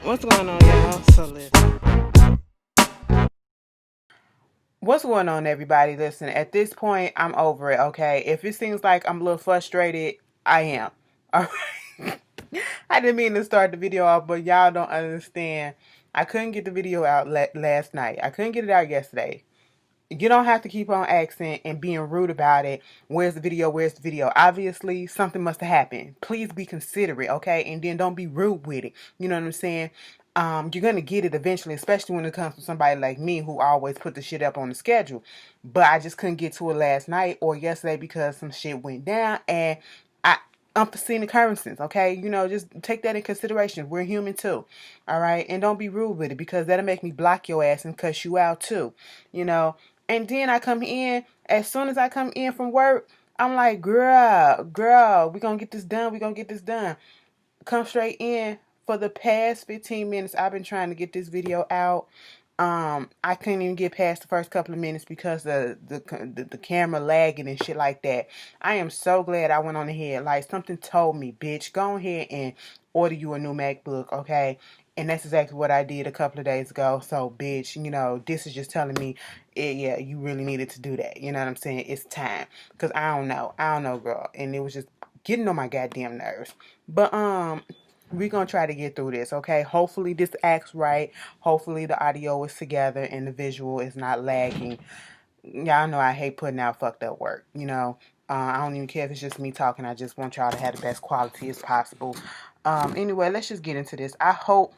What's going on, y'all? So listen. What's going on, everybody? Listen, at this point, I'm over it, okay? If it seems like I'm a little frustrated, I am. All right? I didn't mean to start the video off, but y'all don't understand. I couldn't get the video out last night. I couldn't get it out yesterday. You don't have to keep on asking and being rude about it. Where's the video? Where's the video? Obviously, something must have happened. Please be considerate, okay? And then don't be rude with it. You know what I'm saying? You're going to get it eventually, especially when it comes to somebody like me who always put the shit up on the schedule. But I just couldn't get to it last night or yesterday because some shit went down and I unforeseen occurrences, okay? You know, just take that in consideration. We're human too, all right? And don't be rude with it because that'll make me block your ass and cuss you out too, you know? And then I come in, as soon as I come in from work, I'm like, girl, we gonna get this done. We gonna get this done. Come straight in. For the past 15 minutes, I've been trying to get this video out. I couldn't even get past the first couple of minutes because of the camera lagging and shit like that. I am so glad I went on ahead. Like, something told me, bitch, go ahead and order you a new MacBook, okay? And that's exactly what I did a couple of days ago. So, bitch, you know, this is just telling me, yeah, you really needed to do that. You know what I'm saying? It's time. Because I don't know, girl. And it was just getting on my goddamn nerves. But, we're going to try to get through this, okay? Hopefully this acts right. Hopefully the audio is together and the visual is not lagging. Y'all know I hate putting out fucked up work, you know? I don't even care if it's just me talking. I just want y'all to have the best quality as possible. Anyway, let's just get into this. I hope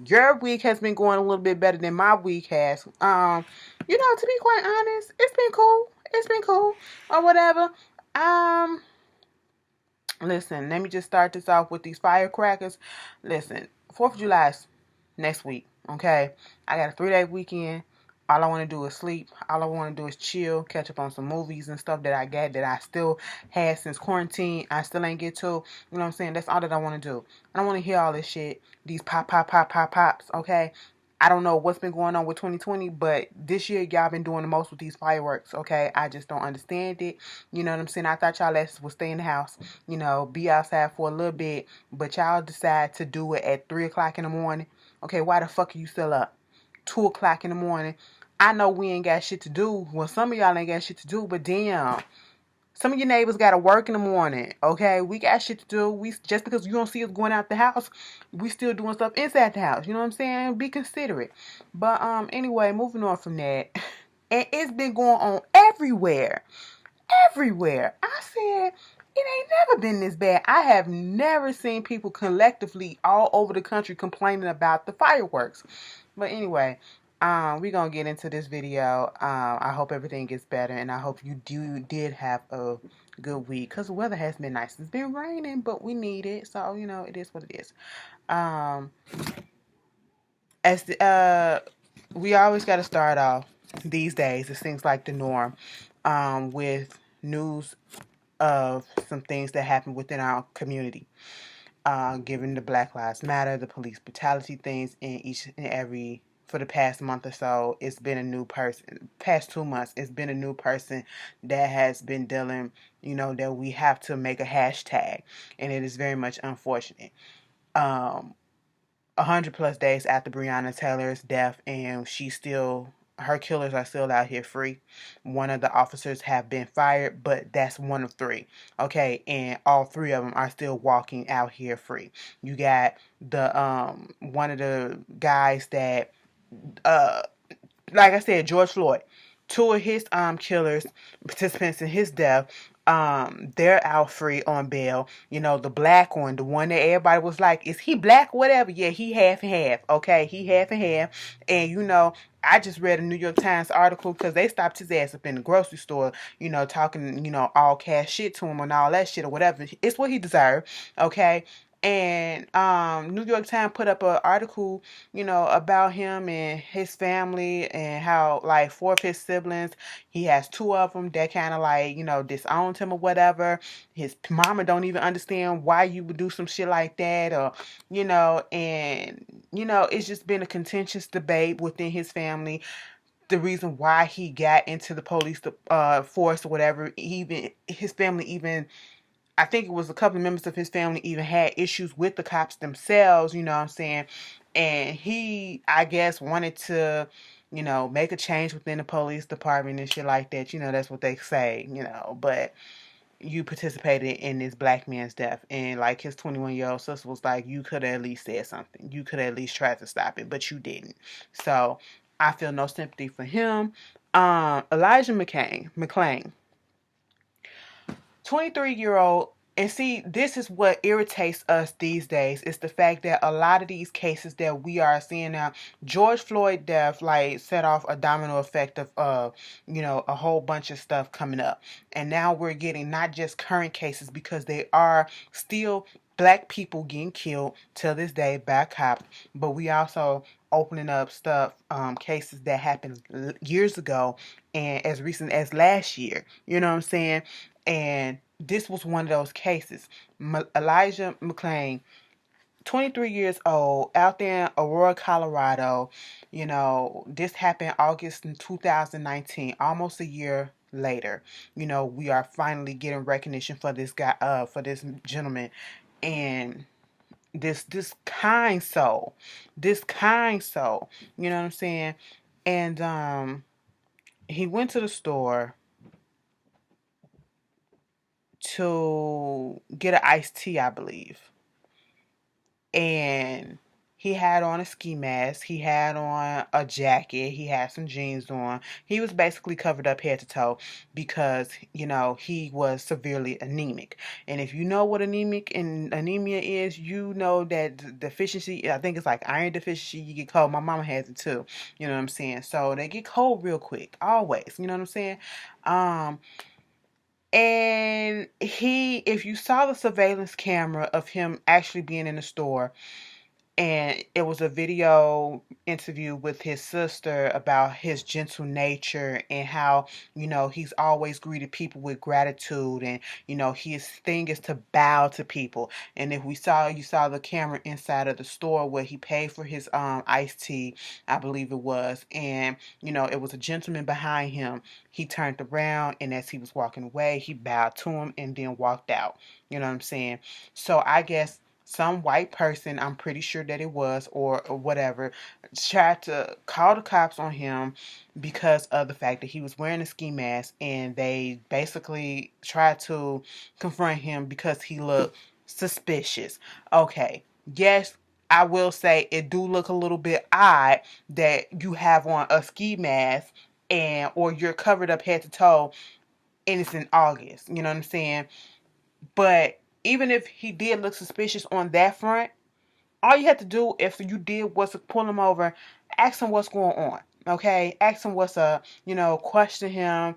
your week has been going a little bit better than my week has. You know, to be quite honest, it's been cool. It's been cool or whatever. Um, Listen, let me just start this off with these firecrackers. Listen, 4th of July is next week, okay? I got a 3-day weekend. All I want to do is sleep. All I want to do is chill, catch up on some movies and stuff that I got that I still had since quarantine. I still ain't get to. You know what I'm saying? That's all that I want to do. I don't want to hear all this shit. These pops, okay? I don't know what's been going on with 2020, but this year y'all been doing the most with these fireworks, okay? I just don't understand it. You know what I'm saying? I thought y'all asses would stay in the house, you know, be outside for a little bit, but y'all decide to do it at 3 o'clock in the morning. Okay, why the fuck are you still up? 2 o'clock in the morning. I know we ain't got shit to do. Well, some of y'all ain't got shit to do, but damn. Some of your neighbors got to work in the morning, okay? We got shit to do. We just because you don't see us going out the house, we still doing stuff inside the house. You know what I'm saying? Be considerate. But anyway, moving on from that, and it's been going on everywhere, everywhere. I said it ain't never been this bad. I have never seen people collectively all over the country complaining about the fireworks. But anyway, we're gonna get into this video. I hope everything gets better, and I hope you did have a good week because the weather has been nice. It's been raining, but we need it, so you know it is what it is. Um, as the, we always got to start off these days. It seems like the norm, with news of some things that happen within our community. Given the Black Lives Matter, the police brutality things in each and every, for the past month or so, it's been a new person. Past 2 months, it's been a new person that has been dealing, you know, that we have to make a hashtag, and it is very much unfortunate. 100+ days after Breonna Taylor's death, and her killers are still out here free. One of the officers have been fired, but that's one of 3. Okay, and all 3 of them are still walking out here free. You got the one of the guys that like I said, George Floyd. 2 of his killers, participants in his death, they're out free on bail. You know, the black one, the one that everybody was like, is he black? Whatever. Yeah, he half and half. Okay, he half and half. And you know, I just read a New York Times article because they stopped his ass up in the grocery store, you know, talking, you know, all cash shit to him and all that shit or whatever. It's what he deserved. Okay. And New York Times put up an article, you know, about him and his family and how, like, 4 of his siblings, he has 2 of them that kind of, like, you know, disowned him or whatever. His mama don't even understand why you would do some shit like that, or, you know, and, you know, it's just been a contentious debate within his family. The reason why he got into the police force or whatever, even his family even I think it was a couple of members of his family even had issues with the cops themselves, you know what I'm saying? And he, I guess, wanted to, make a change within the police department and shit like that. That's what they say, but you participated in this black man's death. And like his 21-year-old sister was like, you could have at least said something. You could have at least tried to stop it, but you didn't. So I feel no sympathy for him. Elijah Mcclane, 23-year-old. And see, this is what irritates us these days. It's the fact that a lot of these cases that we are seeing now, George Floyd death, like, set off a domino effect of, a whole bunch of stuff coming up. And now we're getting not just current cases, because they are still black people getting killed till this day by cops, but we also opening up stuff, cases that happened years ago and as recent as last year. You know what I'm saying? And this was one of those cases. Elijah Mcclane, 23 years old, out there in Aurora, Colorado. This happened August in 2019, almost a year later. We are finally getting recognition for this guy, for this gentleman. And this kind soul, you know what I'm saying? And he went to the store to get an iced tea, I believe. And he had on a ski mask. He had on a jacket. He had some jeans on. He was basically covered up head to toe because, he was severely anemic. And if you know what anemia is, you know that deficiency, I think it's like iron deficiency, you get cold. My mama has it too. You know what I'm saying? So they get cold real quick, always. You know what I'm saying? And if you saw the surveillance camera of him actually being in the store, and it was a video interview with his sister about his gentle nature and how, he's always greeted people with gratitude, and, his thing is to bow to people. And if you saw the camera inside of the store where he paid for his iced tea, I believe it was, and, it was a gentleman behind him. He turned around, and as he was walking away, he bowed to him and then walked out. You know what I'm saying? So I guess some white person, I'm pretty sure that it was, or whatever, tried to call the cops on him because of the fact that he was wearing a ski mask, and they basically tried to confront him because he looked suspicious. Okay, yes, I will say it do look a little bit odd that you have on a ski mask or you're covered up head to toe, and it's in August. You know what I'm saying? But even if he did look suspicious on that front, all you have to do if you did was to pull him over, ask him what's going on. Okay? Ask him what's up, question him,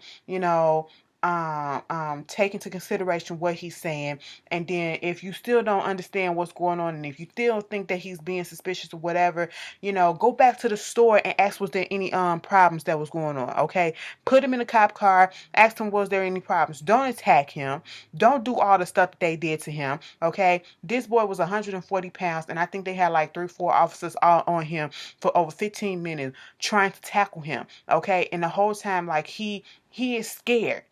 take into consideration what he's saying. And then if you still don't understand what's going on, and if you still think that he's being suspicious or whatever, go back to the store and ask was there any problems that was going on. Okay? Put him in a cop car, ask him was there any problems. Don't attack him. Don't do all the stuff that they did to him. Okay? This boy was 140 pounds, and I think they had like 3-4 officers all on him for over 15 minutes trying to tackle him. Okay? And the whole time, like, he is scared.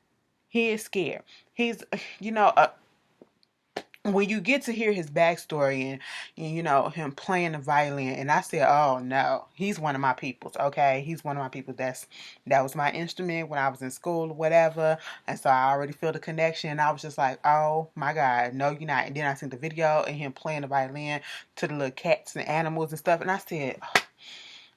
He is scared. He's, when you get to hear his backstory and him playing the violin, and I said, oh no, he's one of my peoples. Okay, he's one of my people. That was my instrument when I was in school or whatever, and so I already feel the connection. And I was just like, oh my God, no, you're not. And then I seen the video and him playing the violin to the little cats and animals and stuff, and I said, oh,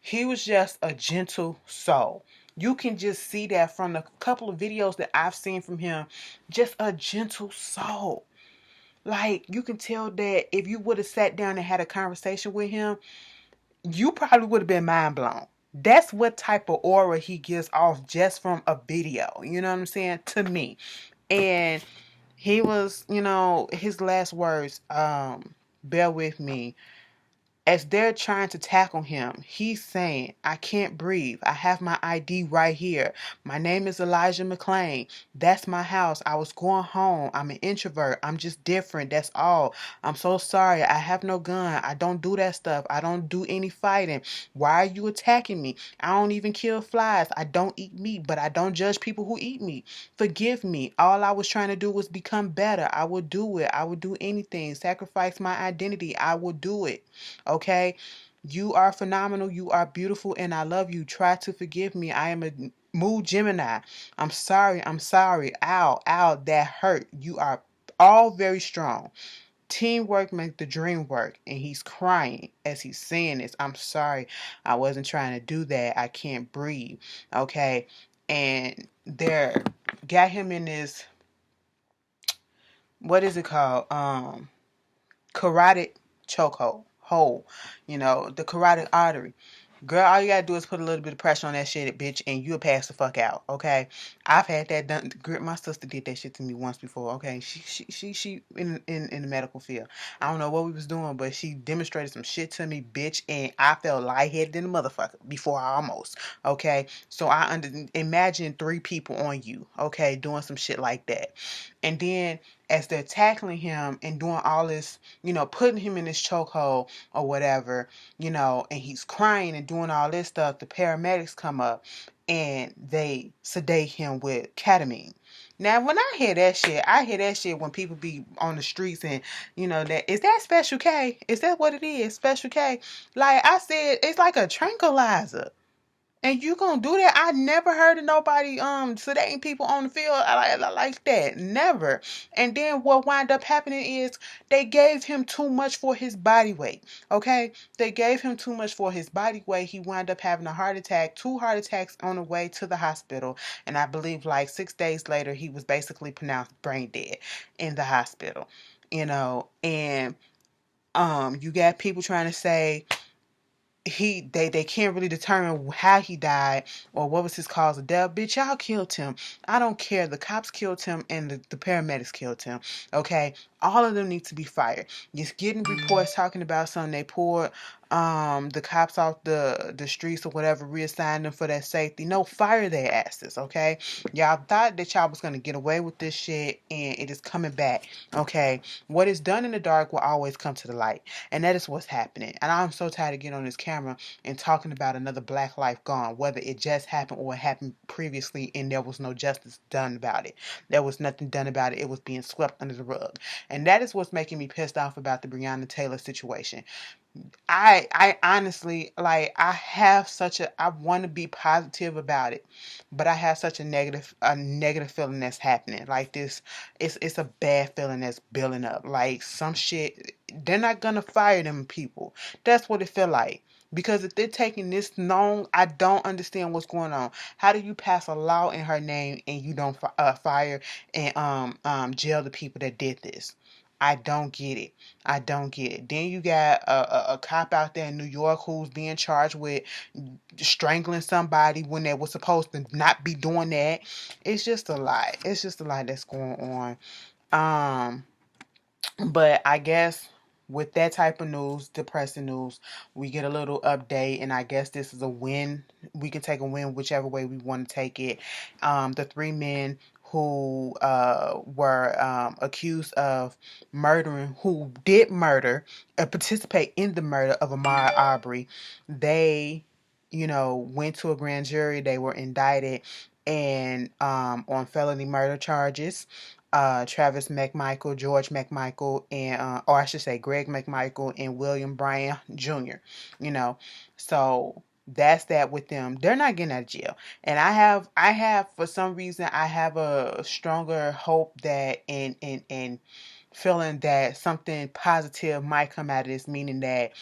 he was just a gentle soul. You can just see that from the couple of videos that I've seen from him. Just a gentle soul. Like, you can tell that if you would have sat down and had a conversation with him, you probably would have been mind blown. That's what type of aura he gives off just from a video. You know what I'm saying? To me. And he was, his last words, bear with me. As they're trying to tackle him, he's saying, I can't breathe. I have my ID right here. My name is Elijah Mcclane. That's my house. I was going home. I'm an introvert. I'm just different. That's all. I'm so sorry. I have no gun. I don't do that stuff. I don't do any fighting. Why are you attacking me? I don't even kill flies. I don't eat meat, but I don't judge people who eat meat. Forgive me. All I was trying to do was become better. I would do it. I would do anything. Sacrifice my identity. I would do it. Okay? You are phenomenal. You are beautiful, and I love you. Try to forgive me. I am a mood Gemini. I'm sorry. I'm sorry. Ow, ow, that hurt. You are all very strong. Teamwork makes the dream work. And he's crying as he's saying this. I'm sorry. I wasn't trying to do that. I can't breathe. Okay. And they're got him in this, what is it called? Carotid choke hole. The carotid artery. Girl, all you gotta do is put a little bit of pressure on that shit, bitch, and you'll pass the fuck out. Okay, I've had that done. My sister did that shit to me once before. Okay, she in the medical field. I don't know what we was doing, but she demonstrated some shit to me, bitch, and I felt lightheaded in the motherfucker before I almost. Okay, so imagine 3 people on you. Okay, doing some shit like that, and then as they're tackling him and doing all this, putting him in this chokehold or whatever, and he's crying and doing all this stuff, the paramedics come up and they sedate him with ketamine. Now, when I hear that shit when people be on the streets and, that, is that Special K? Is that what it is? Special K? Like I said, it's like a tranquilizer. And you gonna do that? I never heard of nobody sedating people on the field like that. Never. And then what wound up happening is they gave him too much for his body weight. Okay? They gave him too much for his body weight. He wound up having a heart attack, 2 heart attacks on the way to the hospital. And I believe like 6 days later he was basically pronounced brain dead in the hospital. And you got people trying to say they can't really determine how he died or what was his cause of death. Bitch, y'all killed him. I don't care. The cops killed him and the paramedics killed him. Okay? All of them need to be fired. Just getting reports talking about something they poured the cops off the streets or whatever, reassigned them for that safety. No, fire their asses, okay? Y'all thought that y'all was gonna get away with this shit and it is coming back. Okay. What is done in the dark will always come to the light. And that is what's happening. And I'm so tired of getting on this camera and talking about another black life gone, whether it just happened or it happened previously and there was no justice done about it. There was nothing done about it. It was being swept under the rug. And that is what's making me pissed off about the Breonna Taylor situation. I honestly, like, I want to be positive about it, but I have such a negative feeling that's happening. Like this, it's a bad feeling that's building up. Like some shit, they're not gonna fire them people. That's what it feel like. Because if they're taking this long, I don't understand what's going on. How do you pass a law in her name and you don't fire and jail the people that did this? I don't get it. I don't get it. Then you got a cop out there in New York who's being charged with strangling somebody when they were supposed to not be doing that. It's just a lot. It's just a lot that's going on. But I guess with that type of news, depressing news, we get a little update, and I guess this is a win. We can take a win whichever way we want to take it. The 3 men who were accused of who did murder, participate in the murder of Ahmaud Arbery, they, went to a grand jury. They were indicted and on felony murder charges. Travis McMichael, George McMichael, and or I should say Greg McMichael and William Bryan Jr. So that's that with them. They're not getting out of jail, and I have for some reason I have a stronger hope that and feeling that something positive might come out of this, meaning that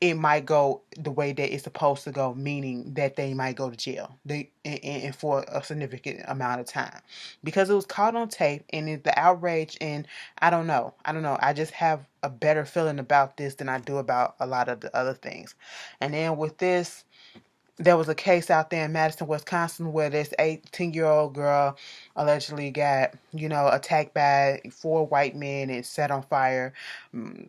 it might go the way that it's supposed to go, meaning that they might go to jail and for a significant amount of time, because it was caught on tape and it's the outrage. And I don't know. I just have a better feeling about this than I do about a lot of the other things. And then with this, there was a case out there in Madison, Wisconsin, where this 18-year-old girl allegedly got, attacked by 4 white men and set on fire.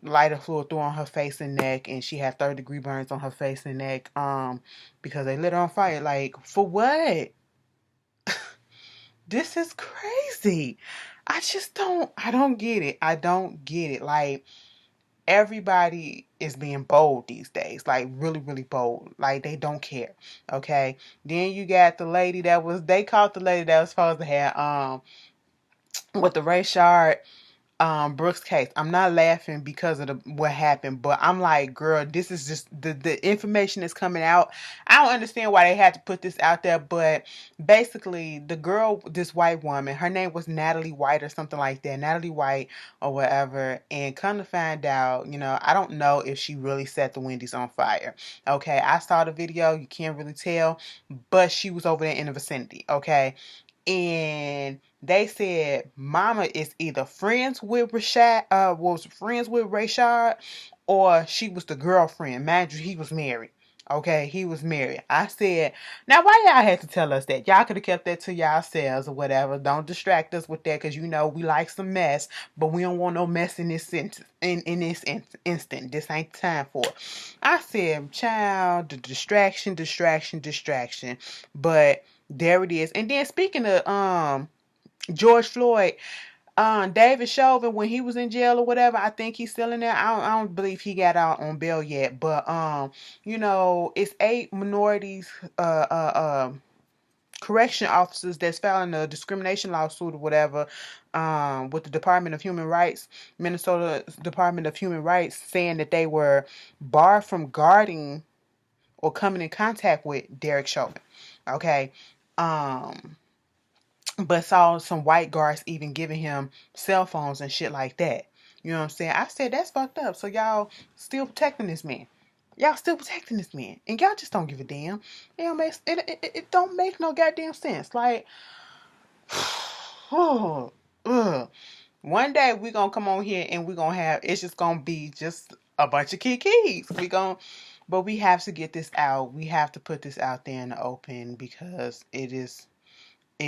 Lighter fluid threw on her face and neck, and she had third-degree burns on her face and neck, because they lit her on fire. Like, for what? This is crazy. I don't get it. I don't get it. Like, everybody is being bold these days, like really, really bold. Like, they don't care. Okay. Then you got the lady they caught the lady that was supposed to have, with the Rayshard Brooks case. I'm not laughing because of what happened, but I'm like, girl, this is just the information that's coming out. I don't understand why they had to put this out there, but basically the girl, this white woman, her name was Natalie White or something like that, Natalie White or whatever, and come to find out, I don't know if she really set the Wendy's on fire. Okay, I saw the video, you can't really tell, but she was over there in the vicinity. Okay, and they said mama is either friends with Rayshard, or she was the girlfriend. Mind you, he was married. Okay, he was married. I said, now why y'all had to tell us that? Y'all could have kept that to yourselves or whatever. Don't distract us with that, because we like some mess, but we don't want no mess in this sentence. In this instant, this ain't time for it. I said, child, the distraction. But there it is. And then speaking of George Floyd, David Chauvin, when he was in jail or whatever, I think he's still in there. I don't believe he got out on bail yet. But it's 8 minorities correction officers that's filing a discrimination lawsuit or whatever, with the Department of Human Rights, Minnesota Department of Human Rights, saying that they were barred from guarding or coming in contact with Derek Chauvin. Okay. But saw some white guards even giving him cell phones and shit like that. You know what I'm saying? I said, that's fucked up. So y'all still protecting this man. Y'all still protecting this man. And y'all just don't give a damn. It don't make no goddamn sense. Like, one day we gonna come on here and we gonna have, it's just gonna be just a bunch of kikis. But we have to get this out. We have to put this out there in the open, because it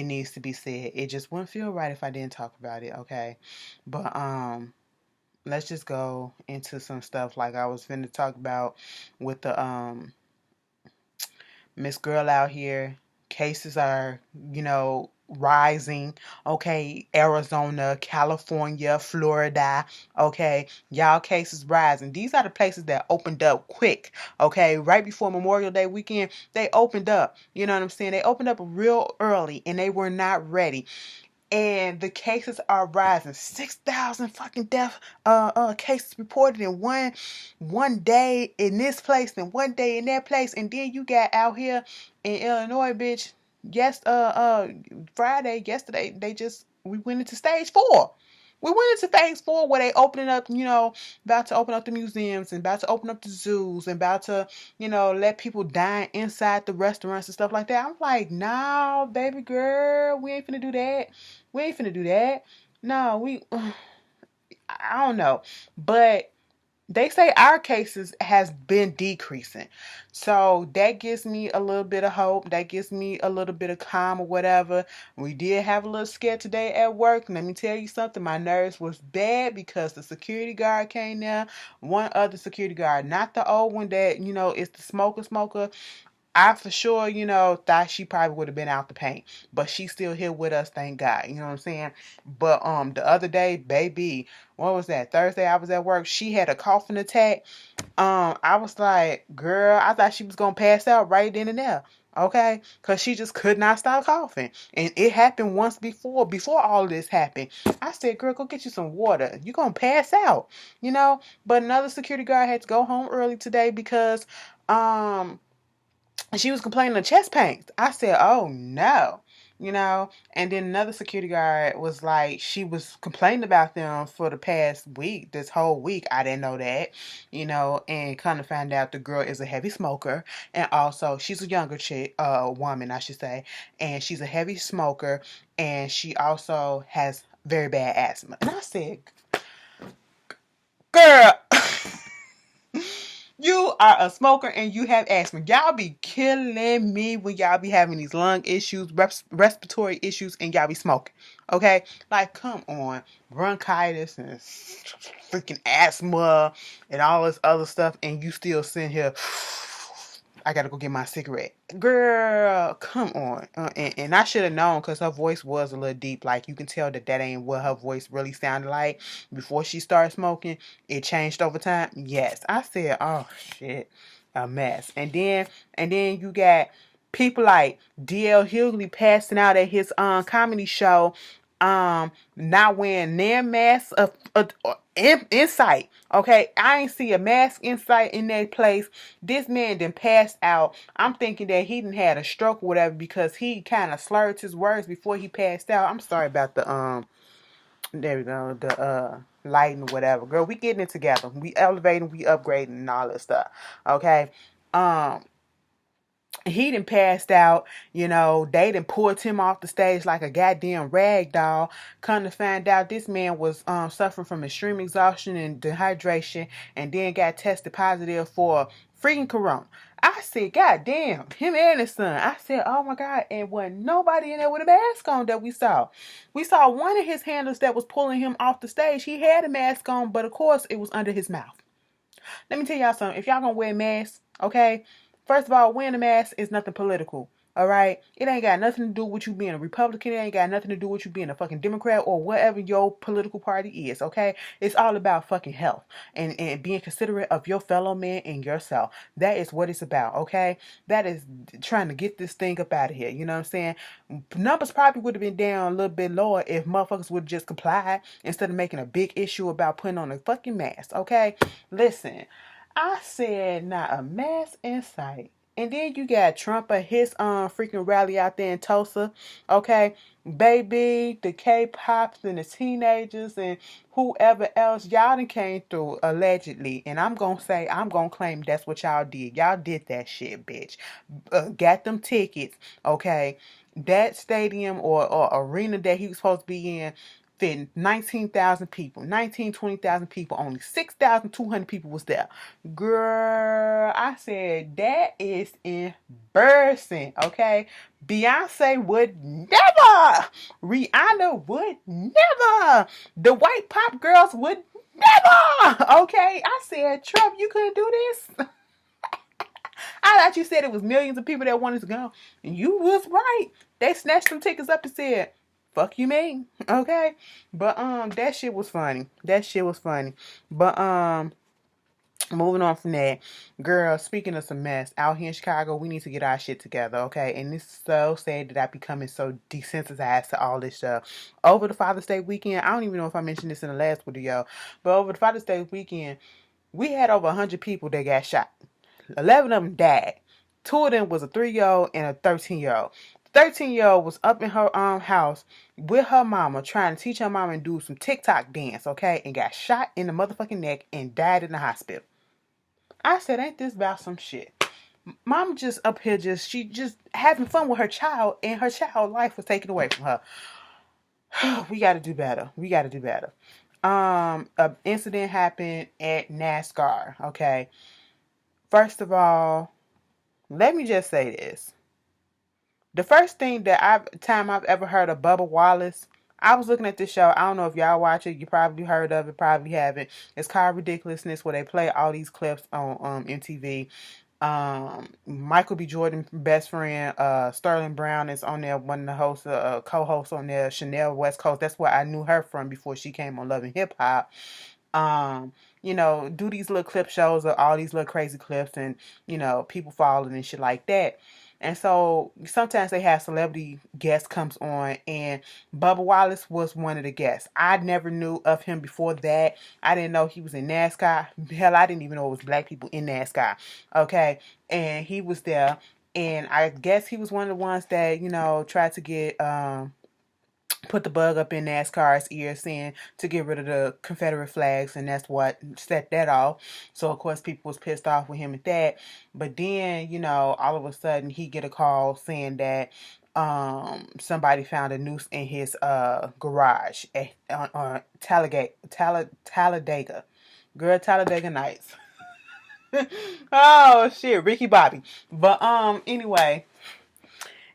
needs to be said. It just wouldn't feel right if I didn't talk about it, okay? But let's just go into some stuff like I was finna talk about with the Miss Girl out here. Cases are, rising. Okay, Arizona, California, Florida. Okay, y'all cases rising. These are the places that opened up quick. Okay, right before Memorial Day weekend, they opened up. You know what I'm saying? They opened up real early, and they were not ready. And the cases are rising. 6,000 fucking death cases reported in one day in this place and one day in that place. And then you got out here in Illinois, bitch. Yes, Friday, yesterday, we went into stage 4. We went into phase 4 where they opening up, about to open up the museums and about to open up the zoos and about to, let people dine inside the restaurants and stuff like that. I'm like, nah, baby girl, we ain't finna do that. We ain't finna do that. No, I don't know. But they say our cases has been decreasing. So that gives me a little bit of hope. That gives me a little bit of calm or whatever. We did have a little scare today at work. Let me tell you something. My nerves was bad because the security guard came there. One other security guard, not the old one that, is the smoker. I for sure, thought she probably would have been out the paint, but she's still here with us, thank God. You know what I'm saying? But the other day, baby, what was that? Thursday, I was at work. She had a coughing attack. I was like, girl, I thought she was gonna pass out right then and there. Okay, because she just could not stop coughing, and it happened once before all this happened. I said, girl, go get you some water. You gonna pass out, But another security guard had to go home early today because she was complaining of chest pains. I said, oh no, and then another security guard was like, she was complaining about them for the past week, this whole week. I didn't know that, and kind of find out the girl is a heavy smoker, and also she's a younger woman, I should say, and she's a heavy smoker, and she also has very bad asthma. And I said, girl, You are a smoker and you have asthma. Y'all be killing me when y'all be having these lung issues, respiratory issues, and y'all be smoking. Okay? Like, come on. Bronchitis and freaking asthma and all this other stuff, and you still sitting here. I gotta go get my cigarette. Girl, come on. And I should have known because her voice was a little deep. Like, you can tell that ain't what her voice really sounded like before she started smoking. It changed over time. Yes. I said, oh, shit. A mess. And then you got people like D.L. Hughley passing out at his comedy show, not wearing their mask of insight. Okay, I ain't see a mask insight in that place. This man done passed out. I'm thinking that he done had a stroke or whatever because he kind of slurred his words before he passed out. I'm sorry about the there we go, the lighting or whatever. Girl, we getting it together. We elevating, we upgrading and all that stuff. Okay. He done passed out, they done pulled him off the stage like a goddamn rag doll. Come to find out this man was suffering from extreme exhaustion and dehydration and then got tested positive for freaking corona. I said, God damn, him and his son. I said, oh my God, and wasn't nobody in there with a mask on that we saw. We saw one of his handlers that was pulling him off the stage. He had a mask on, but of course it was under his mouth. Let me tell y'all something. If y'all gonna wear masks, okay? First of all, wearing a mask is nothing political. All right? It ain't got nothing to do with you being a Republican. It ain't got nothing to do with you being a fucking Democrat or whatever your political party is, okay? It's all about fucking health and being considerate of your fellow man and yourself. That is what it's about, okay? That is trying to get this thing up out of here. You know what I'm saying? Numbers probably would have been down a little bit lower if motherfuckers would have just complied instead of making a big issue about putting on a fucking mask, okay? Listen, I said not a mask in sight. And then you got Trump at his freaking rally out there in Tulsa. Okay. Baby, the K-pops and the teenagers and whoever else, y'all done came through allegedly. And I'm gonna claim that's what y'all did. Y'all did that shit, bitch. Got them tickets, okay. That stadium or arena that he was supposed to be in fitting 19,000 people, 20,000 people, only 6,200 people was there. Girl, I said, that is embarrassing, okay? Beyonce would never. Rihanna would never. The white pop girls would never. Okay? I said, Trump, you couldn't do this? I thought you said it was millions of people that wanted to go. And you was right. They snatched some tickets up and said, fuck you mean. Okay? But that shit was funny. But moving on from that, girl, speaking of some mess, out here in Chicago, we need to get our shit together, okay? And it's so sad that I'm becoming so desensitized to all this stuff. Over the Father's Day weekend, I don't even know if I mentioned this in the last video, but over the Father's Day weekend, we had over 100 people that got shot. 11 of them died. 2 of them was a 3-year-old and a 13-year-old. 13-year-old was up in her house with her mama trying to teach her mama and do some TikTok dance, okay? And got shot in the motherfucking neck and died in the hospital. I said, ain't this about some shit? Mom just up here she just having fun with her child and her child life was taken away from her. We got to do better. An incident happened at NASCAR, okay? First of all, let me just say this. The first thing time I've ever heard of Bubba Wallace, I was looking at this show. I don't know if y'all watch it. You probably heard of it, probably haven't. It's called Ridiculousness, where they play all these clips on MTV. Michael B. Jordan's best friend, Sterling Brown, is on there, one of the hosts, co-hosts on there, Chanel West Coast. That's where I knew her from before she came on Love and Hip Hop. Do these little clip shows of all these little crazy clips and, people falling and shit like that. And so sometimes they have celebrity guests comes on, and Bubba Wallace was one of the guests. I never knew of him before that. I didn't know he was in NASCAR. Hell, I didn't even know it was black people in NASCAR. Okay. And he was there, and I guess he was one of the ones that, tried to get, put the bug up in NASCAR's ear saying to get rid of the Confederate flags, and that's what set that off. So of course people was pissed off with him at that. But then, all of a sudden he get a call saying that somebody found a noose in his garage at Talladega. Girl, Talladega Nights. Oh shit, Ricky Bobby. But anyway,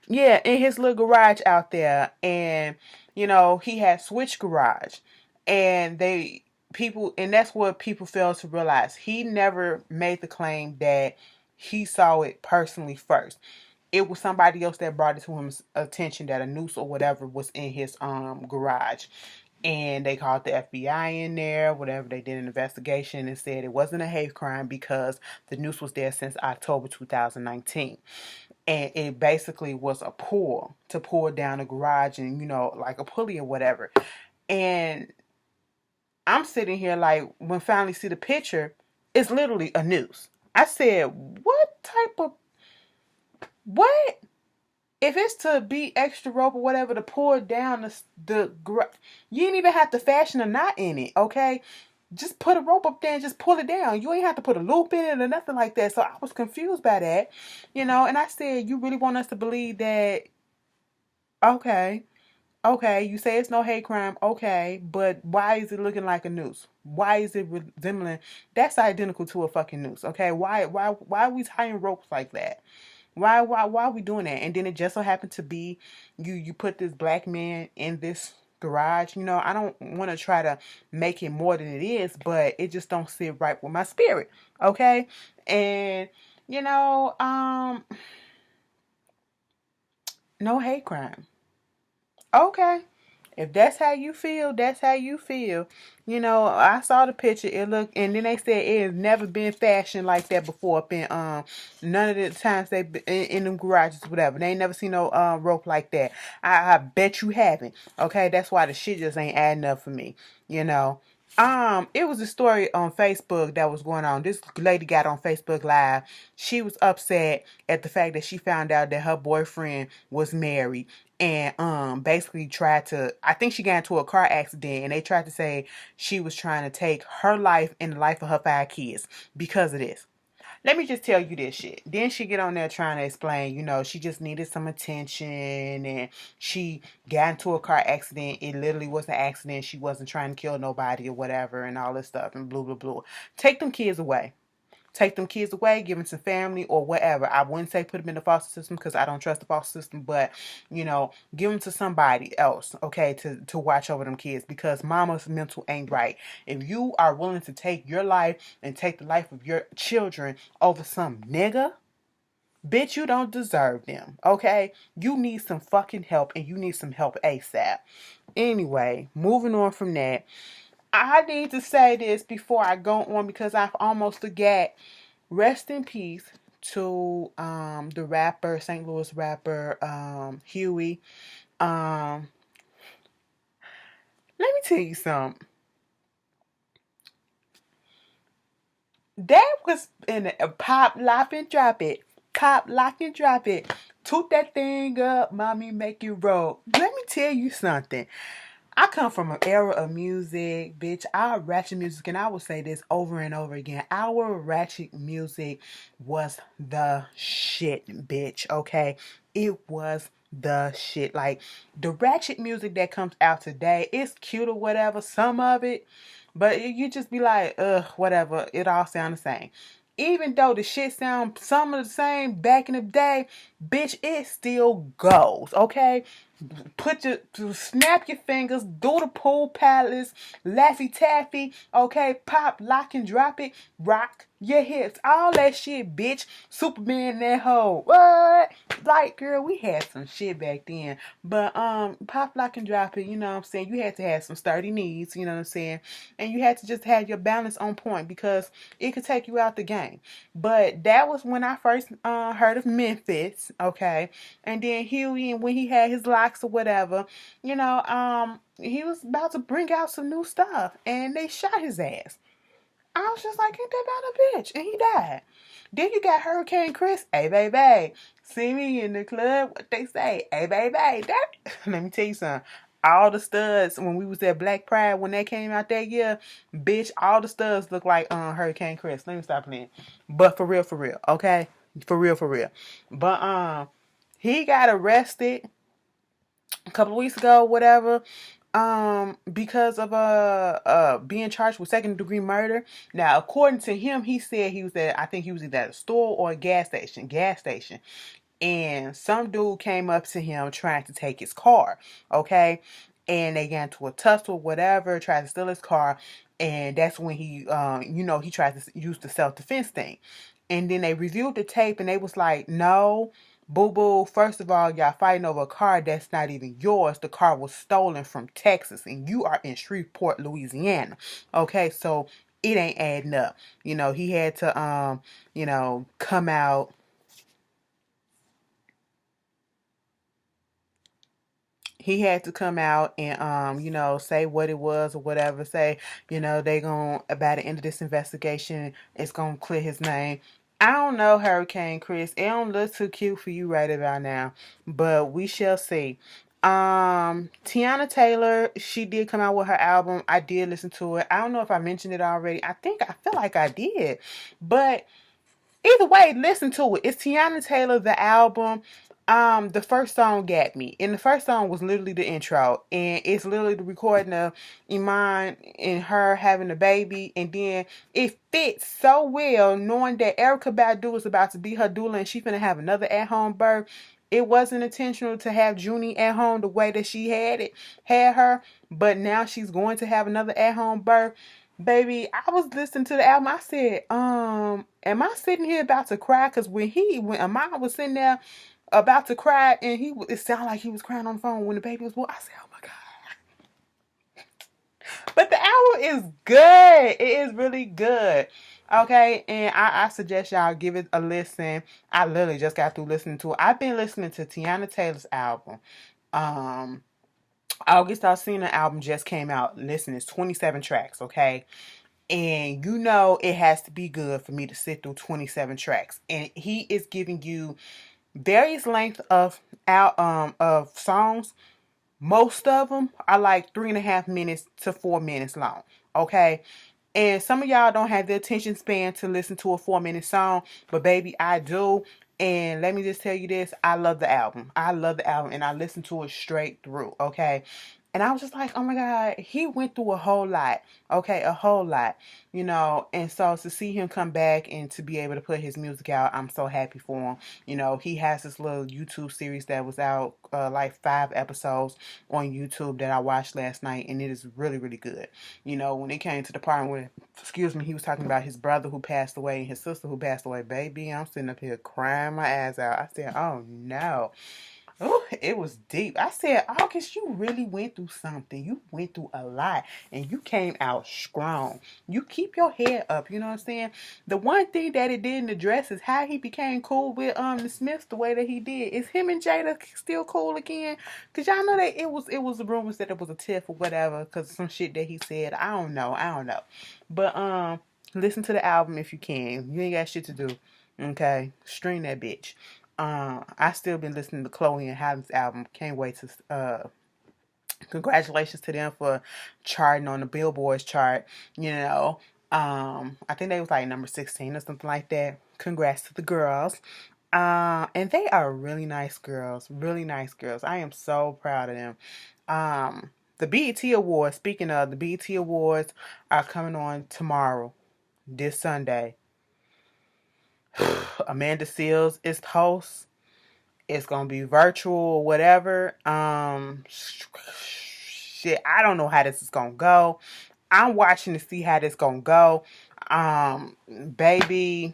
yeah, in his little garage out there, and he had switch garage, and that's what people fail to realize. He never made the claim that he saw it personally first. It was somebody else that brought it to his attention that a noose or whatever was in his garage. And they called the FBI in there, whatever. They did an investigation and said it wasn't a hate crime because the noose was there since October 2019. And it basically was a pull to pull down the garage and, like a pulley or whatever. And I'm sitting here like, when I finally see the picture, it's literally a noose. I said, what type of, what? If it's to be extra rope or whatever to pull down the you ain't even have to fashion a knot in it, okay? Just put a rope up there and just pull it down. You ain't have to put a loop in it or nothing like that. So I was confused by that, and I said, you really want us to believe that, okay, you say it's no hate crime, okay, but why is it looking like a noose? Why is it resembling? That's identical to a fucking noose, okay? Why are we tying ropes like that? Why are we doing that? And then it just so happened to be you put this black man in this garage. I don't want to try to make it more than it is, but it just don't sit right with my spirit. Okay? And no hate crime. Okay. If that's how you feel, that's how you feel. I saw the picture. It looked, and then they said it has never been fashioned like that before up in none of the times they been in them garages, whatever. They ain't never seen no rope like that. I bet you haven't. Okay, that's why the shit just ain't adding up for me. It was a story on Facebook that was going on. This lady got on Facebook Live. She was upset at the fact that she found out that her boyfriend was married and basically tried to, I think she got into a car accident and they tried to say she was trying to take her life and the life of her 5 kids because of this. Let me just tell you this shit. Then she get on there trying to explain, she just needed some attention and she got into a car accident. It literally was an accident. She wasn't trying to kill nobody or whatever and all this stuff and blah, blah, blah. Take them kids away. Take them kids away, give them to family or whatever. I wouldn't say put them in the foster system because I don't trust the foster system, but give them to somebody else, okay, to watch over them kids because mama's mental ain't right. If you are willing to take your life and take the life of your children over some nigga, bitch, you don't deserve them, okay? You need some fucking help and you need some help ASAP. Anyway, moving on from that. I need to say this before I go on because I've almost forgot. Rest in peace to the rapper, St. Louis rapper, Huey. Let me tell you something. That was in a pop, lock, and drop it. Pop, lock, and drop it. Toot that thing up, mommy, make it roll. Let me tell you something. I come from an era of music, bitch. Our ratchet music, and I will say this over and over again. Our ratchet music was the shit, bitch. Okay? It was the shit. Like, the ratchet music that comes out today, it's cute or whatever, some of it. But you just be like, ugh, whatever. It all sound the same. Even though the shit sound some of the same back in the day, bitch, it still goes, okay? Snap your fingers, do the pool palace, Laffy Taffy, okay, pop, lock and drop it, rock your hips, all that shit, bitch. Superman that hoe, what? Like, girl, we had some shit back then, but pop, lock and drop it, you know what I'm saying? You had to have some sturdy knees, you know what I'm saying? And you had to just have your balance on point because it could take you out the game. But that was when I first heard of Memphis, okay? And then Huey, and when he had his locks or whatever, he was about to bring out some new stuff, and they shot his ass. I was just like, ain't that about a bitch? And he died. Then you got Hurricane Chris. Hey, baby, see me in the club. What they say? Hey, baby, that. Let me tell you something. All the studs, when we was at Black Pride, when they came out that year, bitch, all the studs look like Hurricane Chris. Let me stop playing. But for real, okay? For real. But he got arrested a couple of weeks ago, whatever. because of being charged with second degree murder. Now, according to him, he said he was at, I think he was either at a store or a gas station. And some dude came up to him trying to take his car. Okay, and they got into a tussle, whatever, tried to steal his car, and that's when he, he tried to use the self defense thing. And then they reviewed the tape, and they was like, "No, boo boo. First of all, y'all fighting over a car that's not even yours. The car was stolen from Texas, and you are in Shreveport, Louisiana. Okay, so it ain't adding up. He had to, come out." He had to come out and say what it was or whatever. Say, they gonna, by the end of this investigation, it's gonna clear his name. I don't know, Hurricane Chris. It don't look too cute for you right about now, but we shall see. Teyana Taylor, she did come out with her album. I did listen to it. I don't know if I mentioned it already. I feel like I did, but either way, listen to it. It's Teyana Taylor, the album. The first song got me. And the first song was literally the intro. And it's literally the recording of Iman and her having a baby. And then it fits so well knowing that Erykah Badu is about to be her doula and she's gonna have another at-home birth. It wasn't intentional to have Junie at home the way that she had her, but now she's going to have another at-home birth. Baby, I was listening to the album. I said, am I sitting here about to cry? Because when Amon was sitting there about to cry, and it sounded like he was crying on the phone when the baby was born, I said, oh my God. But the album is good. It is really good. Okay, and I suggest y'all give it a listen. I literally just got through listening to it. I've been listening to Teyana Taylor's album. August Alsina album just came out. Listen, it's 27 tracks, okay? And it has to be good for me to sit through 27 tracks. And he is giving you various lengths of songs. Most of them are like 3.5 minutes to 4 minutes long, okay? And some of y'all don't have the attention span to listen to a 4-minute song, but baby, I do. And let me just tell you this, I love the album. And I listened to it straight through, okay? And I was just like, oh my God, he went through a whole lot, okay? A whole lot, and so to see him come back and to be able to put his music out, I'm so happy for him. He has this little YouTube series that was out, like 5 episodes on YouTube that I watched last night, and it is really, really good. When it came to the part where, he was talking about his brother who passed away and his sister who passed away, baby, I'm sitting up here crying my ass out. I said, oh no. Oh, it was deep. I said, August, you really went through something. You went through a lot and you came out strong. You keep your head up, you know what I'm saying? The one thing that it didn't address is how he became cool with the Smiths the way that he did. Is him and Jada still cool again? Cause y'all know that it was the rumors that it was a tiff or whatever, cause of some shit that he said. I don't know. But listen to the album if you can. You ain't got shit to do. Okay? Stream that bitch. I still been listening to Chloe and Haddon's album. Can't wait to congratulations to them for charting on the Billboard's chart. I think they was like number 16 or something like that. Congrats to the girls. And they are really nice girls. Really nice girls. I am so proud of them. The BET Awards, speaking of, the BET Awards are coming on tomorrow, this Sunday. Amanda Seales is the host. It's gonna be virtual or whatever. Shit, I don't know how this is gonna go. I'm watching to see how this gonna go. Baby,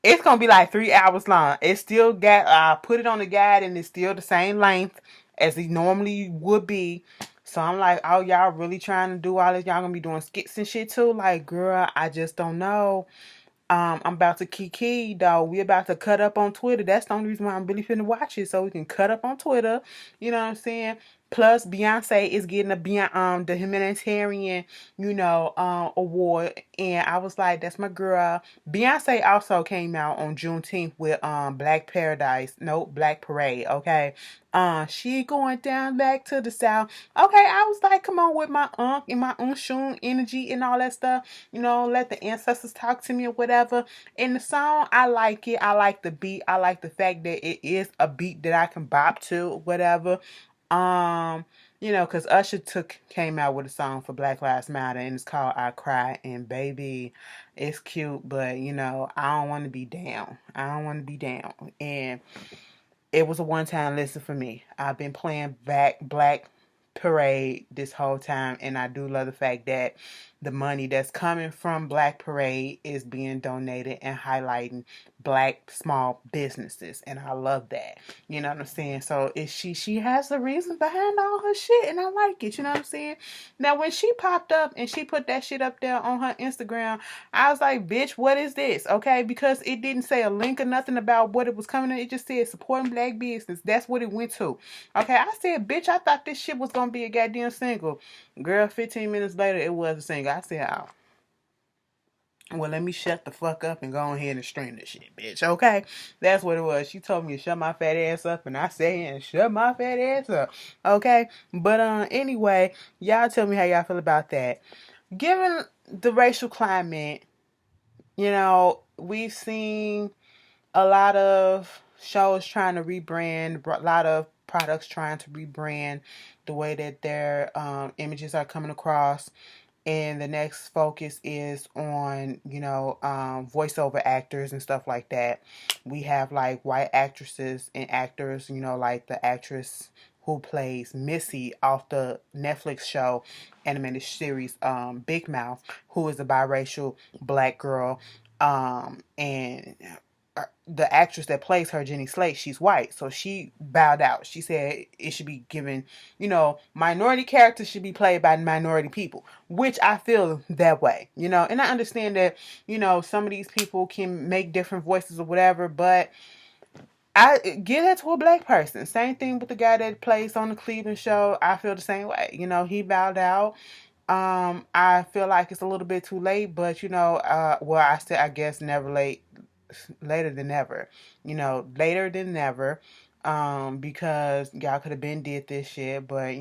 it's gonna be like 3 hours long. It still got, I put it on the guide and it's still the same length as it normally would be. So I'm like, oh, y'all really trying to do all this? Y'all gonna be doing skits and shit too? Like, girl, I just don't know. I'm about to kiki, though. We about to cut up on Twitter. That's the only reason why I'm really finna watch it, so we can cut up on Twitter. You know what I'm saying? Plus, Beyonce is getting the humanitarian, award, and I was like, that's my girl. Beyonce also came out on Juneteenth with Black Parade. Okay, she going down back to the South. Okay, I was like, come on with my and my Unshun energy and all that stuff. Let the ancestors talk to me or whatever. In the song, I like it. I like the beat. I like the fact that it is a beat that I can bop to, whatever. Because Usher came out with a song for Black Lives Matter, and it's called "I Cry." And baby, it's cute, but I don't want to be down. I don't want to be down. And it was a one-time listen for me. I've been playing back Black Parade this whole time, and I do love the fact that the money that's coming from Black Parade is being donated and highlighting Black small businesses, and I love that. You know what I'm saying? So she has the reasons behind all her shit, and I like it. You know what I'm saying? Now when she popped up and she put that shit up there on her Instagram, I was like, bitch, what is this? Okay, because it didn't say a link or nothing about what it was coming in. It just said supporting Black business. That's what it went to. Okay, I said, bitch, I thought this shit was gonna be a goddamn single. Girl, 15 minutes later, it was a single. I said, oh. Well, let me shut the fuck up and go ahead and stream this shit, bitch. Okay? That's what it was. She told me to shut my fat ass up, and I said, shut my fat ass up. Okay? But anyway, y'all tell me how y'all feel about that. Given the racial climate, we've seen a lot of shows trying to rebrand, a lot of products trying to rebrand the way that their images are coming across. And the next focus is on, voiceover actors and stuff like that. We have like white actresses and actors, like the actress who plays Missy off the Netflix show animated series Big Mouth, who is a biracial Black girl. And the actress that plays her, Jenny Slate, she's white, so she bowed out. She said it should be given, minority characters should be played by minority people, which I feel that way, and I understand that, some of these people can make different voices or whatever, but I give that to a Black person. Same thing with the guy that plays on the Cleveland show. I feel the same way. He bowed out. I feel like it's a little bit too late, but I guess never late, later than never. Later than never. Because y'all could have been did this shit, but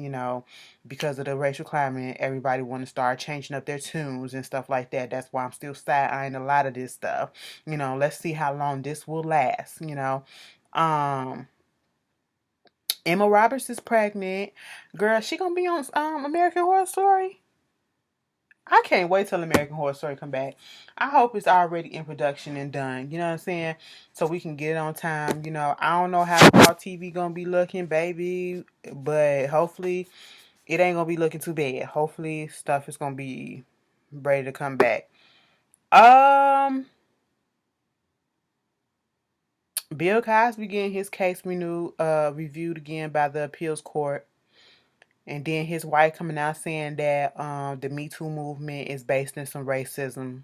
because of the racial climate, everybody want to start changing up their tunes and stuff like that. That's why I'm still side-eyeing a lot of this stuff. Let's see how long this will last. Emma Roberts is pregnant. Girl, she gonna be on American Horror Story. I can't wait till American Horror Story come back. I hope it's already in production and done. You know what I'm saying? So we can get it on time. I don't know how our TV gonna be looking, baby, but hopefully it ain't gonna be looking too bad. Hopefully stuff is gonna be ready to come back. Bill Cosby getting his case reviewed again by the appeals court. And then his wife coming out saying that the Me Too movement is based in some racism.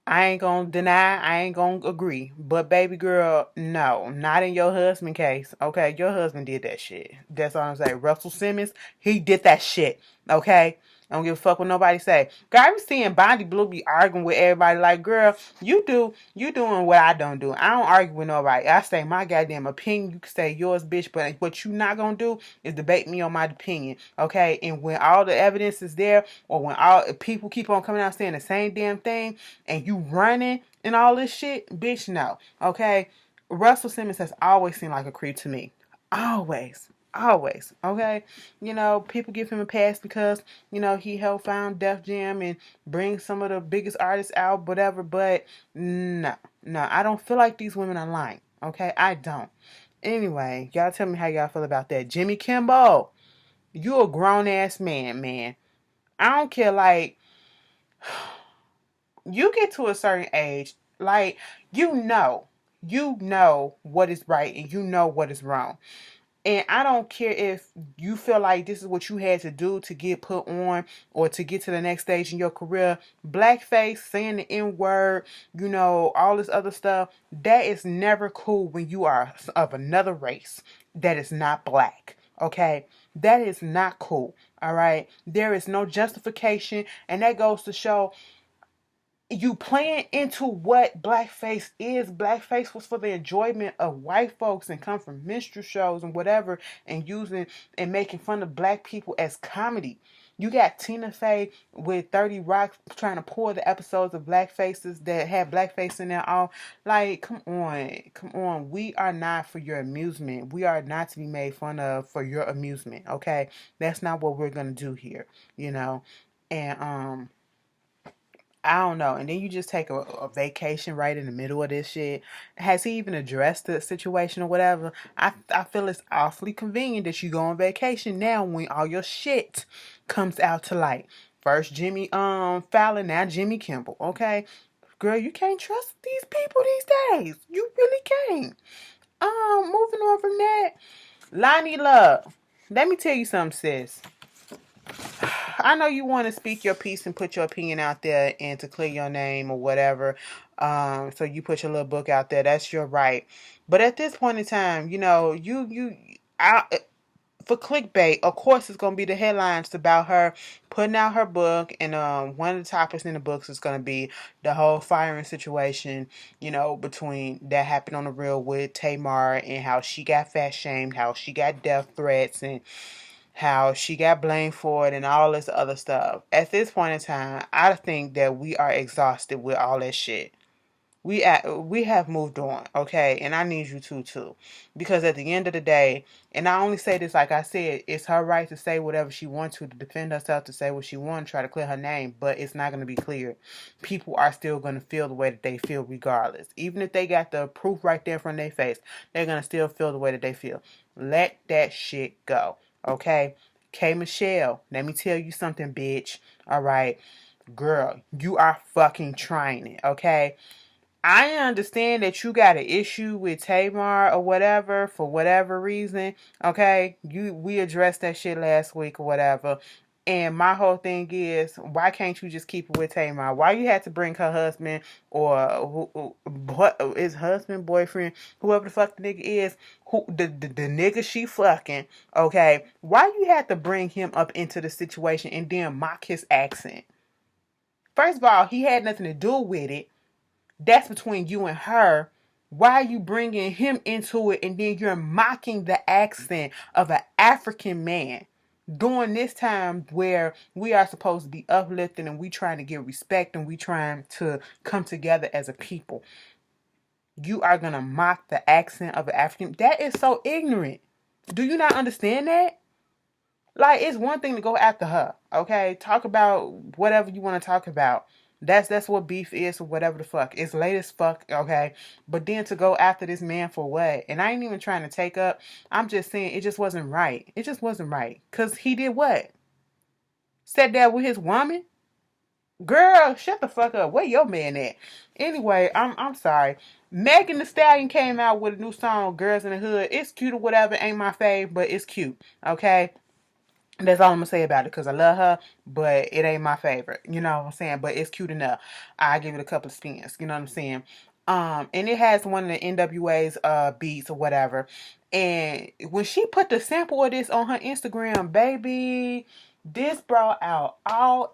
I ain't gonna deny, I ain't gonna agree. But baby girl, no, not in your husband case. Okay, your husband did that shit. That's all I'm saying. Russell Simmons, he did that shit. Okay? I don't give a fuck what nobody say. Girl, I was seeing Bonnie Blue be arguing with everybody like, girl, you doing what I don't do. I don't argue with nobody. I say my goddamn opinion. You can say yours, bitch, but what you not gonna do is debate me on my opinion. Okay? And when all the evidence is there, or when all people keep on coming out saying the same damn thing, and you running and all this shit, bitch, no. Okay? Russell Simmons has always seemed like a creep to me. Always. Always. Okay? People give him a pass because, he helped found Def Jam and bring some of the biggest artists out, whatever, but no. No, I don't feel like these women are lying. Okay? I don't. Anyway, y'all tell me how y'all feel about that. Jimmy Kimmel, you a grown ass man. I don't care, like, you get to a certain age, like, you know what is right and you know what is wrong. And I don't care if you feel like this is what you had to do to get put on or to get to the next stage in your career. Blackface, saying the N-word, all this other stuff, that is never cool when you are of another race that is not Black. Okay? That is not cool. All right? There is no justification, and that goes to show you playing into what blackface is. Blackface was for the enjoyment of white folks and come from minstrel shows and whatever, and using and making fun of Black people as comedy. You got Tina Fey with 30 Rock trying to pull the episodes of black faces that had blackface in there all. Like, come on. Come on. We are not for your amusement. We are not to be made fun of for your amusement, okay? That's not what we're going to do here, you know? And, I don't know. And then you just take a vacation right in the middle of this shit. Has he even addressed the situation or whatever? I feel it's awfully convenient that you go on vacation now when all your shit comes out to light. First Jimmy Fallon, now Jimmy Kimmel. Okay? Girl, you can't trust these people these days. You really can't. Moving on from that. Lonnie Love. Let me tell you something, sis. I know you want to speak your piece and put your opinion out there and to clear your name or whatever. So you put your little book out there. That's your right. But at this point in time, you know, for clickbait, of course, it's gonna be the headlines about her putting out her book, and one of the topics in the books is gonna be the whole firing situation, you know, between that happened on the real with Tamar and how she got fat shamed, how she got death threats, and how she got blamed for it and all this other stuff. At this point in time, I think that we are exhausted with all that shit. We have moved on, okay? And I need you to too. Because at the end of the day, and I only say this like I said, it's her right to say whatever she wants to defend herself, to say what she wants, try to clear her name, but it's not going to be clear. People are still going to feel the way that they feel regardless. Even if they got the proof right there in front of their face, they're going to still feel the way that they feel. Let that shit go, okay? K. Michelle, let me tell you something, bitch. All right? Girl, you are fucking trying it, okay? I understand that you got an issue with Tamar or whatever for whatever reason. Okay, we addressed that shit last week or whatever. And my whole thing is, why can't you just keep it with Tamar? Why you had to bring her husband or his husband, boyfriend, whoever the fuck the nigga is, the nigga she fucking? Okay, why you had to bring him up into the situation and then mock his accent? First of all, he had nothing to do with it. That's between you and her. Why are you bringing him into it and then you're mocking the accent of an African man during this time where we are supposed to be uplifting and we trying to get respect and we trying to come together as a people? You are going to mock the accent of an African. That is so ignorant. Do you not understand that? Like, it's one thing to go after her, okay? Talk about whatever you want to talk about. That's what beef is or whatever the fuck. It's late as fuck, okay? But then to go after this man for what? And I ain't even trying to take up. I'm just saying it just wasn't right. It just wasn't right. Because he did what? Sat there with his woman? Girl, shut the fuck up. Where your man at? Anyway, I'm sorry. Megan Thee Stallion came out with a new song, Girls in the Hood. It's cute or whatever. Ain't my fave, but it's cute, okay? That's all I'm going to say about it, because I love her, but it ain't my favorite. You know what I'm saying? But it's cute enough. I give it a couple of spins. You know what I'm saying? And it has one of the NWA's beats or whatever. And when she put the sample of this on her Instagram, baby, this brought out all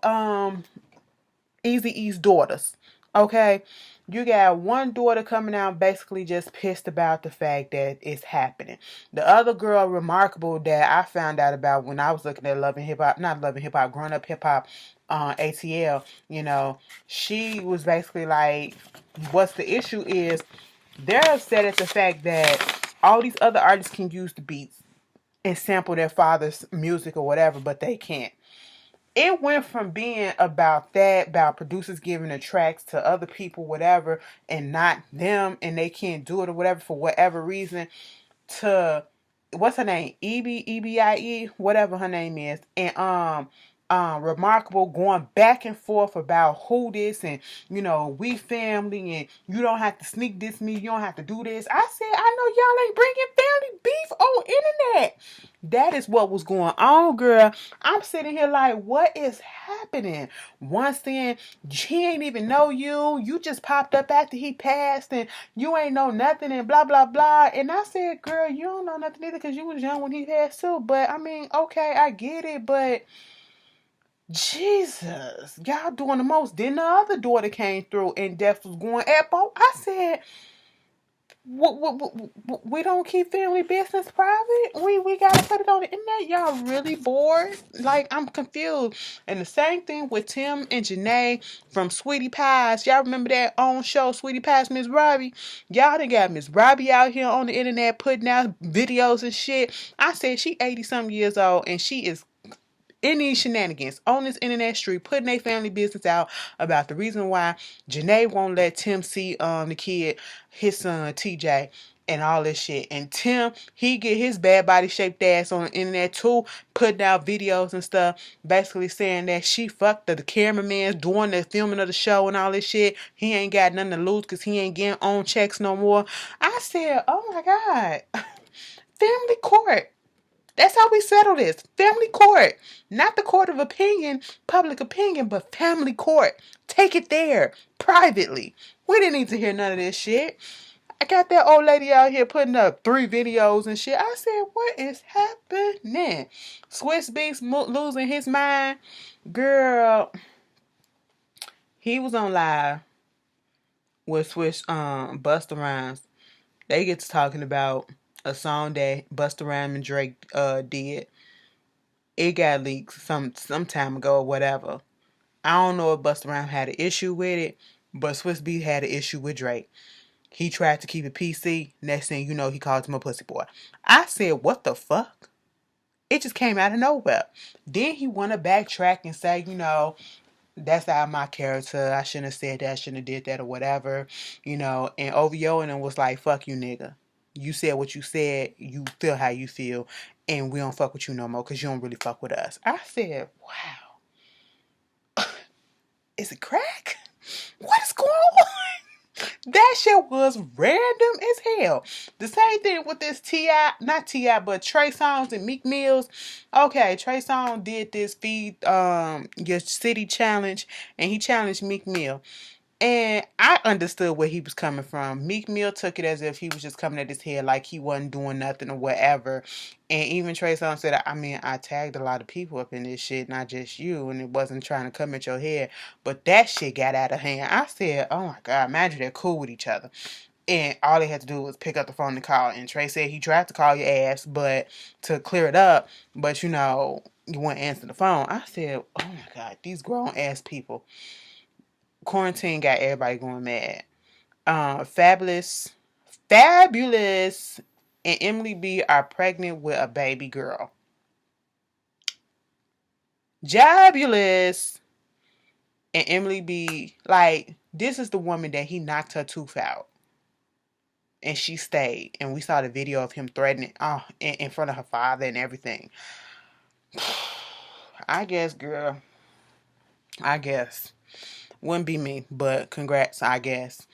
Eazy-E's daughters. Okay? You got one daughter coming out basically just pissed about the fact that it's happening. The other girl, Remarkable, that I found out about when I was looking at Growing Up Hip Hop, ATL, you know, she was basically like, what's the issue is they're upset at the fact that all these other artists can use the beats and sample their father's music or whatever, but they can't. It went from being about that, about producers giving the tracks to other people, whatever, and not them, and they can't do it or whatever for whatever reason, to what's her name? Ebie, whatever her name is, and Remarkable going back and forth about who this and, you know, we family and you don't have to sneak this me, you don't have to do this. I said, I know y'all ain't bringing family beef on internet. That is what was going on, girl. I'm sitting here like, what is happening? One saying, he ain't even know you. You just popped up after he passed and you ain't know nothing and blah, blah, blah. And I said, girl, you don't know nothing either because you was young when he passed too. But, I mean, okay, I get it, but Jesus, y'all doing the most. Then the other daughter came through and Death was going at both. I said, We don't keep family business private. We gotta put it on the internet. Y'all really bored? Like, I'm confused. And the same thing with Tim and Janae from Sweetie Pies. Y'all remember that on show Sweetie Pies, Miss Robbie? Y'all done got Miss Robbie out here on the internet putting out videos and shit. I said she 80 some years old and she is in these shenanigans on this internet street, putting their family business out about the reason why Janae won't let Tim see the kid, his son TJ, and all this shit. And Tim, he get his bad body shaped ass on the internet too, putting out videos and stuff, basically saying that she fucked the cameraman during the filming of the show and all this shit. He ain't got nothing to lose because he ain't getting on checks no more. I said, oh my God. Family court. That's how we settle this. Family court. Not the court of opinion, public opinion, but family court. Take it there, privately. We didn't need to hear none of this shit. I got that old lady out here putting up 3 videos and shit. I said, what is happening? Swiss Beats losing his mind. Girl, he was on live with Swiss Busta Rhymes. They get to talking about a song that Busta Rhymes and Drake did. It got leaked some time ago or whatever. I don't know if Busta Rhymes had an issue with it, but Swiss B had an issue with Drake. He tried to keep it PC. Next thing you know, he called him a pussy boy. I said, what the fuck? It just came out of nowhere. Then he want to backtrack and say, that's out of my character. I shouldn't have said that. I shouldn't have did that or whatever. And OVO and them was like, fuck you, nigga. You said what you said. You feel how you feel. And we don't fuck with you no more because you don't really fuck with us. I said, wow. Is it crack? What is going on? That shit was random as hell. The same thing with this T.I., not T.I., but Trey Songz and Meek Mills. Okay, Trey Songz did this feed your city challenge, and he challenged Meek Mill. And I understood where he was coming from. Meek Mill took it as if he was just coming at his head like he wasn't doing nothing or whatever. And even Trey Songz said, I tagged a lot of people up in this shit, not just you, and it wasn't trying to come at your head. But that shit got out of hand. I said, oh my God, imagine they're cool with each other. And all they had to do was pick up the phone and call. And Trey said he tried to call your ass, but to clear it up, but you wouldn't answer the phone. I said, oh my God, these grown ass people. Quarantine got everybody going mad. Fabulous, and Emily B are pregnant with a baby girl. Jabulous and Emily B, like, this is the woman that he knocked her tooth out. And she stayed. And we saw the video of him threatening in front of her father and everything. I guess, girl. I guess. Wouldn't be me, but congrats, I guess.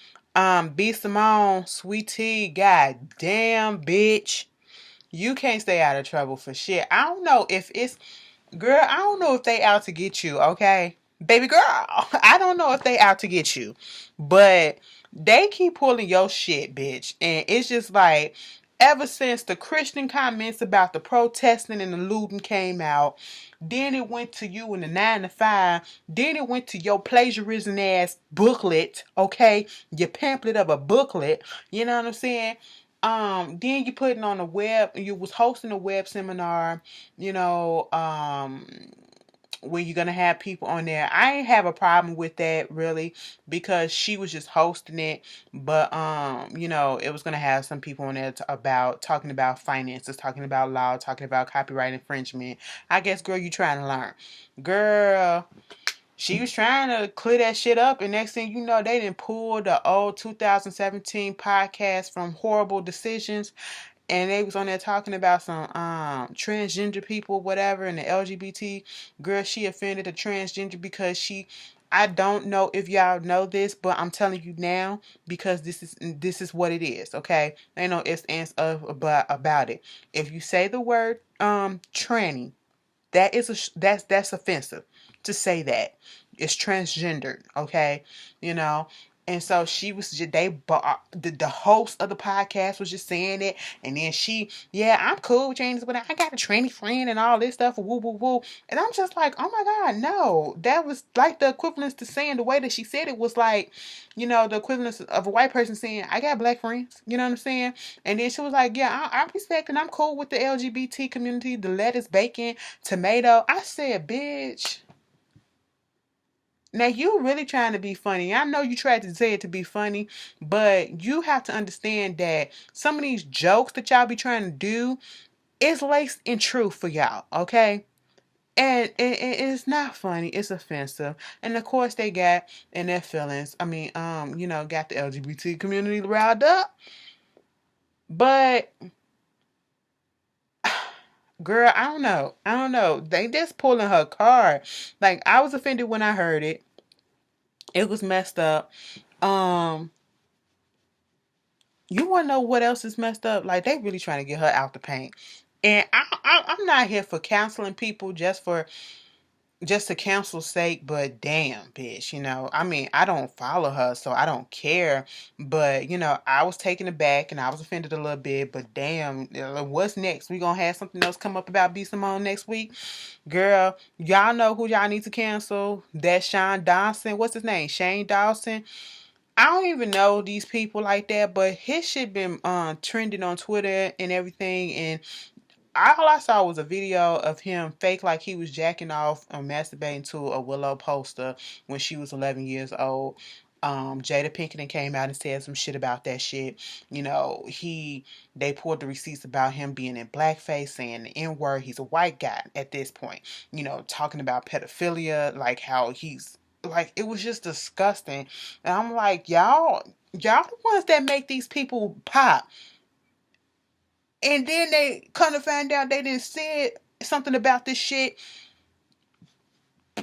B. Simone, Sweet Tea, god damn, bitch. You can't stay out of trouble for shit. I don't know if it's, girl, I don't know if they out to get you, okay? Baby girl, I don't know if they out to get you. But they keep pulling your shit, bitch. And it's just like, ever since the Christian comments about the protesting and the looting came out, then it went to you in the 9 to 5. Then it went to your plagiarism ass booklet, okay? Your pamphlet of a booklet. You know what I'm saying? Then you putting on a web, you was hosting a web seminar, where you're gonna have people on there. I ain't have a problem with that really because she was just hosting it, but it was gonna have some people on there talking about finances, talking about law, talking about copyright infringement. I guess, girl, you trying to learn, girl. She was trying to clear that shit up, and next thing you know, they didn't pull the old 2017 podcast from Horrible Decisions, and they was on there talking about some transgender people, whatever, and the LGBT girl. She offended a transgender because I don't know if y'all know this, but I'm telling you now because this is what it is. Okay, ain't no ifs, ands, about it. If you say the word tranny, that's offensive to say that. It's transgendered, okay? And so she was just, the host of the podcast was just saying it. And then yeah, I'm cool with James, but I got a tranny friend and all this stuff, woo, woo, woo. And I'm just like, oh my God, no. That was like the equivalence to saying, the way that she said it was like, the equivalence of a white person saying, I got black friends. You know what I'm saying? And then she was like, yeah, I respect and I'm cool with the LGBT community, the lettuce, bacon, tomato. I said, bitch. Now, you really trying to be funny. I know you tried to say it to be funny, but you have to understand that some of these jokes that y'all be trying to do is laced in truth for y'all, okay? And it's not funny. It's offensive. And of course they got in their feelings. I mean, got the LGBT community riled up. But, girl, I don't know. I don't know. They just pulling her card. Like, I was offended when I heard it. It was messed up. You want to know what else is messed up? Like, they really trying to get her out the paint. And I'm not here for counseling people just to counsel's sake, but damn, bitch, I mean, I don't follow her, so I don't care. But, I was taken aback and I was offended a little bit, but damn, what's next? We gonna have something else come up about B. Simone next week? Girl, y'all know who y'all need to cancel. That's Sean Dawson. What's his name? Shane Dawson. I don't even know these people like that, but his shit been trending on Twitter and everything, and all I saw was a video of him fake like he was jacking off and masturbating to a Willow poster when she was 11 years old. Jada Pinkett came out and said some shit about that shit. They pulled the receipts about him being in blackface, saying the N-word. He's a white guy at this point. Talking about pedophilia, like how he's like, it was just disgusting. And I'm like, y'all the ones that make these people pop. And then they come to find out they didn't say something about this shit,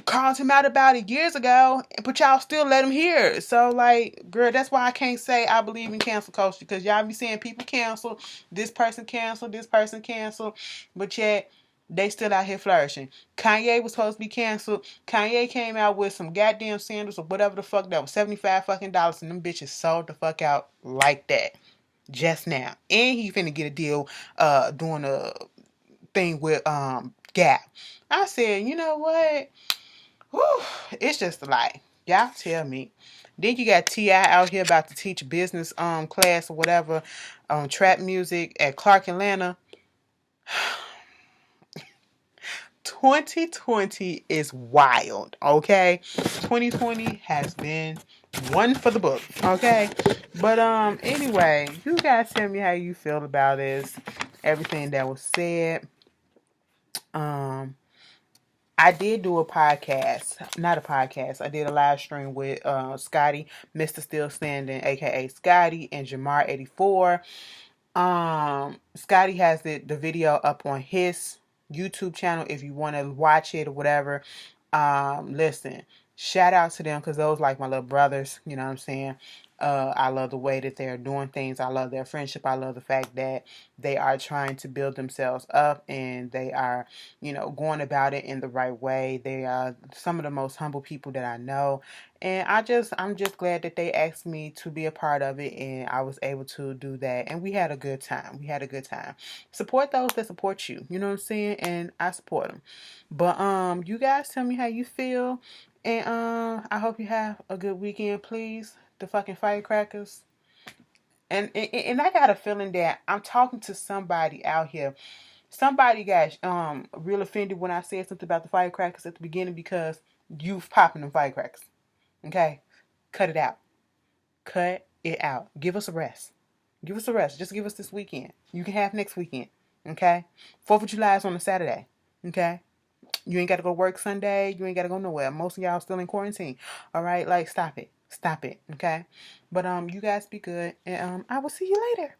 called him out about it years ago, but y'all still let him hear it. So, like, girl, that's why I can't say I believe in cancel culture, because y'all be saying people cancel, this person cancel, but yet they still out here flourishing. Kanye was supposed to be canceled. Kanye came out with some goddamn sandals or whatever the fuck that was $75 fucking, and them bitches sold the fuck out like that. Just now. And he finna get a deal doing a thing with Gap. I said, you know what? Whew, it's just a lie. Y'all tell me. Then you got T.I. out here about to teach business class or whatever, trap music at Clark Atlanta. 2020 is wild, okay? 2020 has been one for the book, okay? But anyway, you guys tell me how you feel about this, everything that was said. I did do a podcast, not a podcast. I did a live stream with Scotty, Mr. Still Standing, aka Scotty, and Jamar84. Scotty has the video up on his YouTube channel if you want to watch it or whatever. Listen, shout out to them, because those like my little brothers, you know what I'm saying? I love the way that they're doing things. I love their friendship. I love the fact that they are trying to build themselves up, and they are, going about it in the right way. They are some of the most humble people that I know. And I'm just glad that they asked me to be a part of it, and I was able to do that. And we had a good time. Support those that support you. You know what I'm saying? And I support them. But you guys tell me how you feel, and I hope you have a good weekend, please. The fucking firecrackers. And I got a feeling that I'm talking to somebody out here. Somebody got real offended when I said something about the firecrackers at the beginning, because you've popping them firecrackers. Okay? Cut it out. Cut it out. Give us a rest. Just give us this weekend. You can have next weekend. Okay? 4th of July is on a Saturday. Okay? You ain't got to go work Sunday. You ain't got to go nowhere. Most of y'all still in quarantine. All right? Like, stop it. Okay? But you guys be good. And I will see you later.